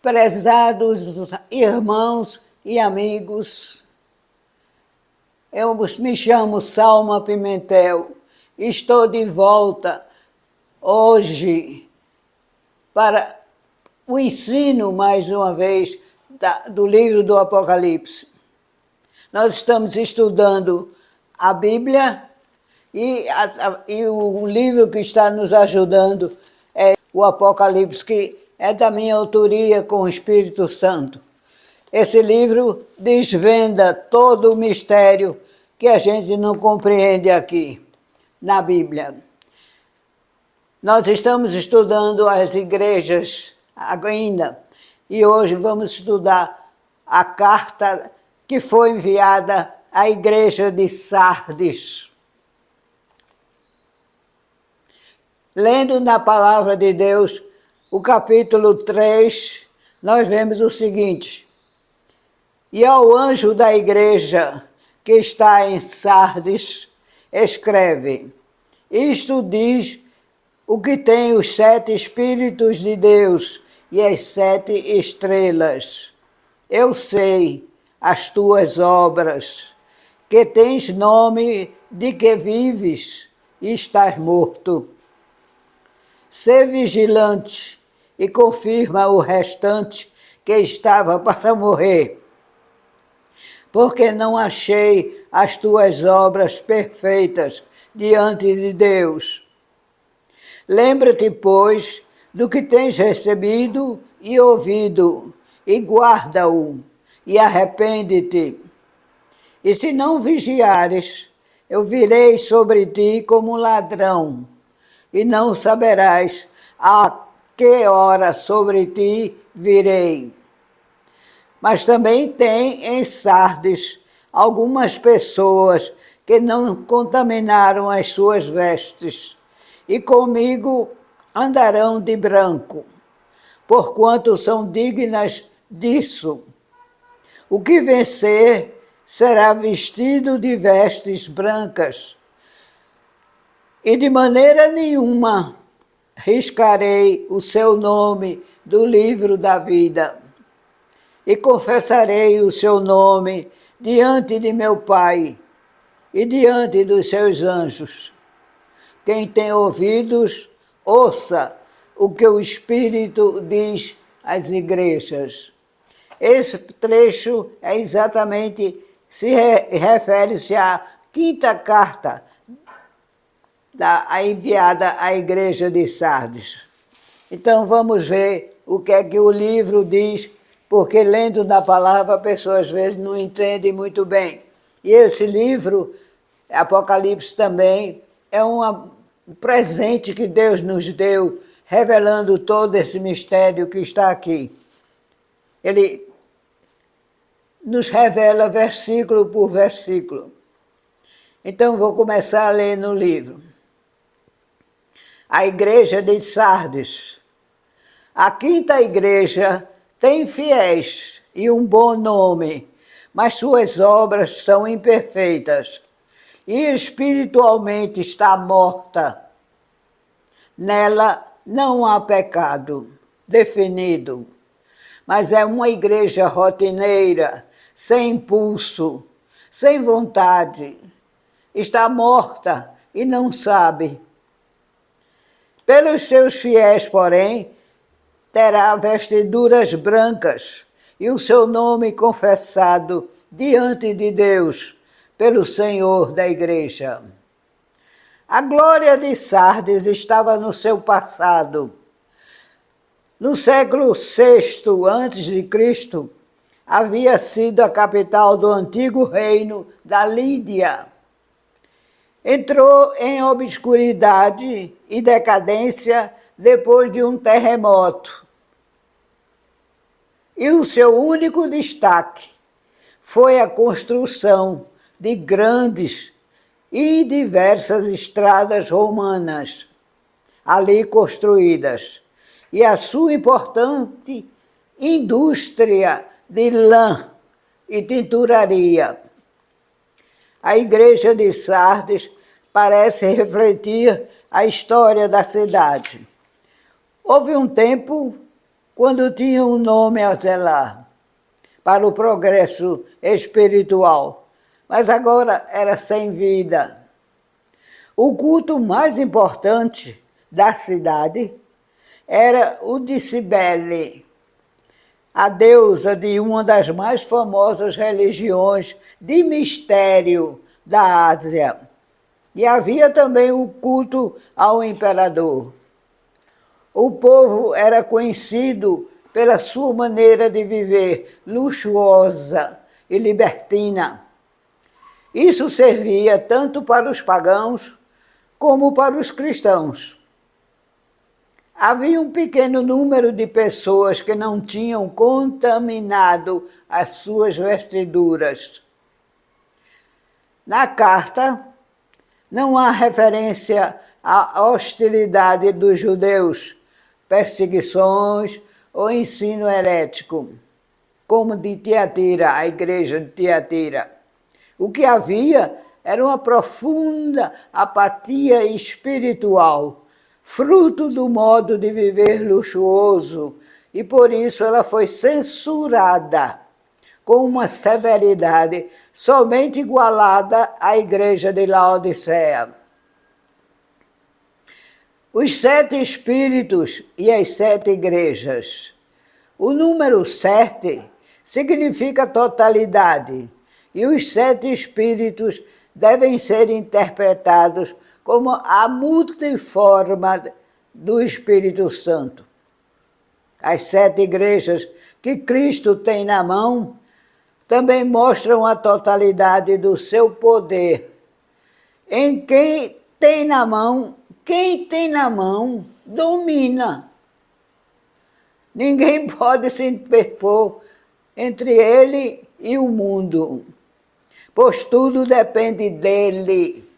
Prezados irmãos e amigos, eu me chamo Salma Pimentel. Estou de volta hoje para o ensino, mais uma vez, do livro do Apocalipse. Nós estamos estudando a Bíblia e o livro que está nos ajudando é o Apocalipse, que é da minha autoria com o Espírito Santo. Esse livro desvenda todo o mistério que a gente não compreende aqui na Bíblia. Nós estamos estudando as igrejas ainda e hoje vamos estudar a carta que foi enviada à igreja de Sardes. Lendo na palavra de Deus, o capítulo 3, nós vemos o seguinte: e ao anjo da igreja que está em Sardes, escreve: isto diz o que tem os 7 Espíritos de Deus e as 7 estrelas. Eu sei as tuas obras, que tens nome de que vives e estás morto. Sê vigilante e confirma o restante que estava para morrer, porque não achei as tuas obras perfeitas diante de Deus. Lembra-te, pois, do que tens recebido e ouvido, e guarda-o, e arrepende-te. E se não vigiares, eu virei sobre ti como um ladrão, e não saberás a que hora sobre ti virei. Mas também tem em Sardes algumas pessoas que não contaminaram as suas vestes, e comigo andarão de branco, porquanto são dignas disso. O que vencer será vestido de vestes brancas, e de maneira nenhuma riscarei o seu nome do livro da vida, e confessarei o seu nome diante de meu Pai e diante dos seus anjos. Quem tem ouvidos, ouça o que o Espírito diz às igrejas. Esse trecho é exatamente, refere-se à 5ª carta enviada à igreja de Sardes. Então vamos ver o que é que o livro diz, porque lendo na palavra a pessoa às vezes não entende muito bem. E esse livro, Apocalipse, também é um presente que Deus nos deu, revelando todo esse mistério que está aqui. Ele nos revela versículo por versículo. Então vou começar a ler no livro. A igreja de Sardes. A 5ª igreja tem fiéis e um bom nome, mas suas obras são imperfeitas e espiritualmente está morta. Nela não há pecado definido, mas é uma igreja rotineira, sem impulso, sem vontade. Está morta e não sabe. Pelos seus fiéis, porém, terá vestiduras brancas e o seu nome confessado diante de Deus pelo Senhor da igreja. A glória de Sardes estava no seu passado. No século VI a.C., havia sido a capital do antigo reino da Lídia. Entrou em obscuridade e decadência depois de um terremoto. E o seu único destaque foi a construção de grandes e diversas estradas romanas ali construídas, e a sua importante indústria de lã e tinturaria. A igreja de Sardes parece refletir a história da cidade. Houve um tempo quando tinha um nome a zelar para o progresso espiritual, mas agora era sem vida. O culto mais importante da cidade era o de Cibele, a deusa de uma das mais famosas religiões de mistério da Ásia. E havia também o culto ao imperador. O povo era conhecido pela sua maneira de viver luxuosa e libertina. Isso servia tanto para os pagãos como para os cristãos. Havia um pequeno número de pessoas que não tinham contaminado as suas vestiduras. Na carta, não há referência à hostilidade dos judeus, perseguições ou ensino herético, como de Tiatira, a igreja de Tiatira. O que havia era uma profunda apatia espiritual, fruto do modo de viver luxuoso, e por isso ela foi censurada com uma severidade somente igualada à igreja de Laodiceia. Os 7 espíritos e as 7 igrejas. O número 7 significa totalidade, e os 7 espíritos devem ser interpretados como a multiforma do Espírito Santo. As 7 igrejas que Cristo tem na mão também mostram a totalidade do seu poder. Quem tem na mão, domina. Ninguém pode se interpor entre ele e o mundo, pois tudo depende dele.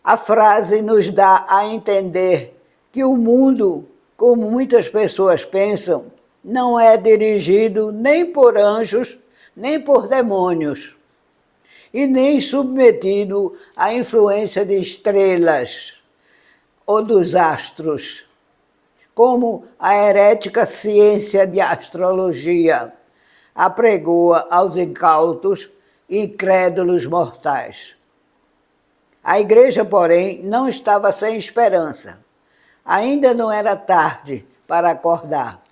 A frase nos dá a entender que o mundo, como muitas pessoas pensam, não é dirigido nem por anjos, nem por demônios, e nem submetido à influência de estrelas ou dos astros, como a herética ciência de astrologia apregoa aos incautos e incrédulos mortais. A igreja, porém, não estava sem esperança. Ainda não era tarde para acordar.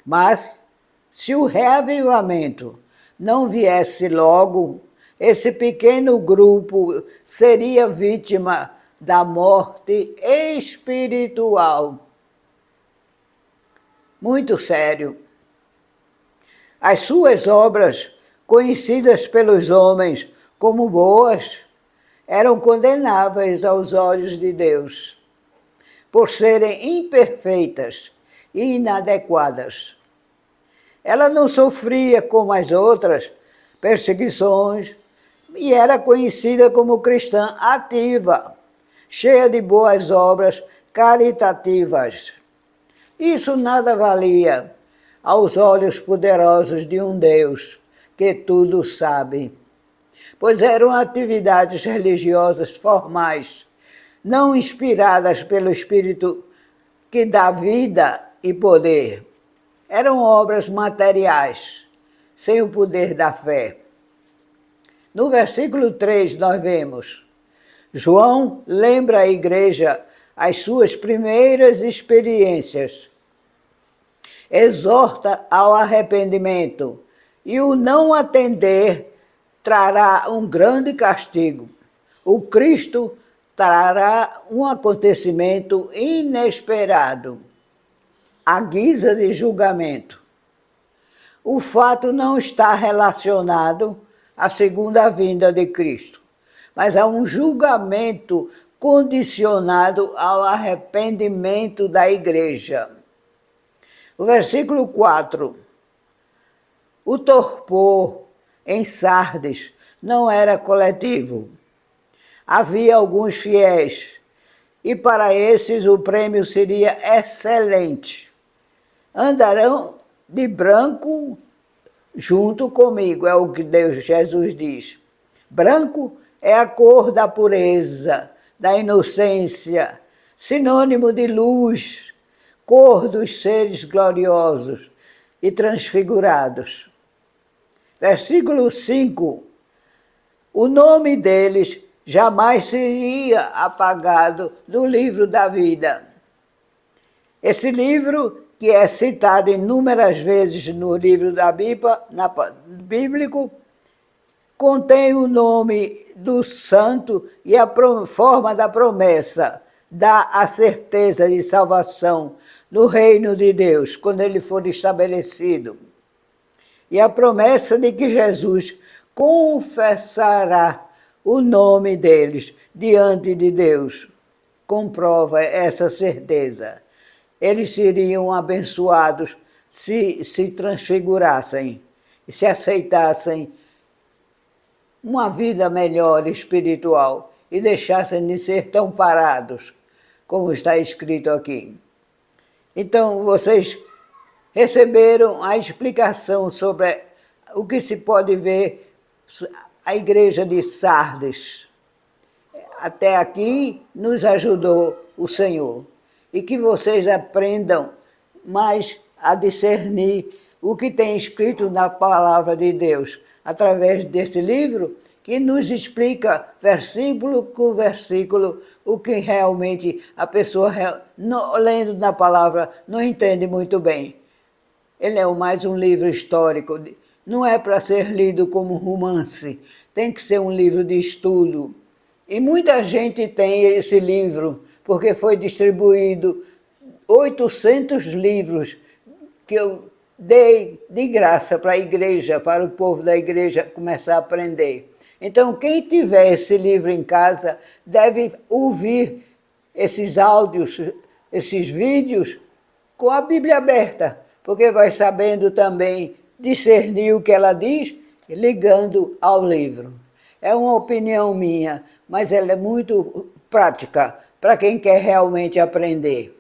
Mas, se o reavivamento não viesse logo, esse pequeno grupo seria vítima da morte espiritual. Muito sério. As suas obras, conhecidas pelos homens como boas, eram condenáveis aos olhos de Deus, por serem imperfeitas e inadequadas. Ela não sofria, como as outras, perseguições e era conhecida como cristã ativa, cheia de boas obras caritativas. Isso nada valia aos olhos poderosos de um Deus que tudo sabe, pois eram atividades religiosas formais, não inspiradas pelo Espírito que dá vida e poder. Eram obras materiais, sem o poder da fé. No versículo 3 nós vemos: João lembra à igreja as suas primeiras experiências, exorta ao arrependimento, e o não atender trará um grande castigo. O Cristo trará um acontecimento inesperado, à guisa de julgamento. O fato não está relacionado à segunda vinda de Cristo, mas a um julgamento condicionado ao arrependimento da igreja. O versículo 4. O torpor em Sardes não era coletivo. Havia alguns fiéis, e para esses o prêmio seria excelente. Andarão de branco junto comigo, é o que Jesus diz. Branco é a cor da pureza, da inocência, sinônimo de luz, cor dos seres gloriosos e transfigurados. Versículo 5. O nome deles jamais seria apagado do livro da vida. Esse livro, que é citado inúmeras vezes no livro da Bíblia, bíblico, contém o nome do santo e a forma da promessa, dá a certeza de salvação no reino de Deus, quando ele for estabelecido. E a promessa de que Jesus confessará o nome deles diante de Deus comprova essa certeza. Eles seriam abençoados se transfigurassem e se aceitassem uma vida melhor espiritual e deixassem de ser tão parados, como está escrito aqui. Então, vocês receberam a explicação sobre o que se pode ver a igreja de Sardes. Até aqui nos ajudou o Senhor. E que vocês aprendam mais a discernir o que tem escrito na palavra de Deus, através desse livro, que nos explica, versículo por versículo, o que realmente a pessoa, lendo na palavra, não entende muito bem. Ele é mais um livro histórico, não é para ser lido como romance, tem que ser um livro de estudo. E muita gente tem esse livro, porque foi distribuído 800 livros que eu dei de graça para a igreja, para o povo da igreja começar a aprender. Então, quem tiver esse livro em casa deve ouvir esses áudios, esses vídeos com a Bíblia aberta, porque vai sabendo também discernir o que ela diz, ligando ao livro. É uma opinião minha, mas ela é muito prática para quem quer realmente aprender.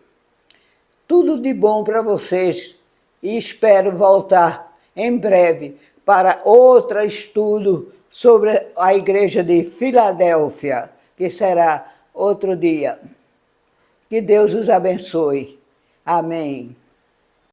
Tudo de bom para vocês e espero voltar em breve para outro estudo sobre a igreja de Filadélfia, que será outro dia. Que Deus os abençoe. Amém.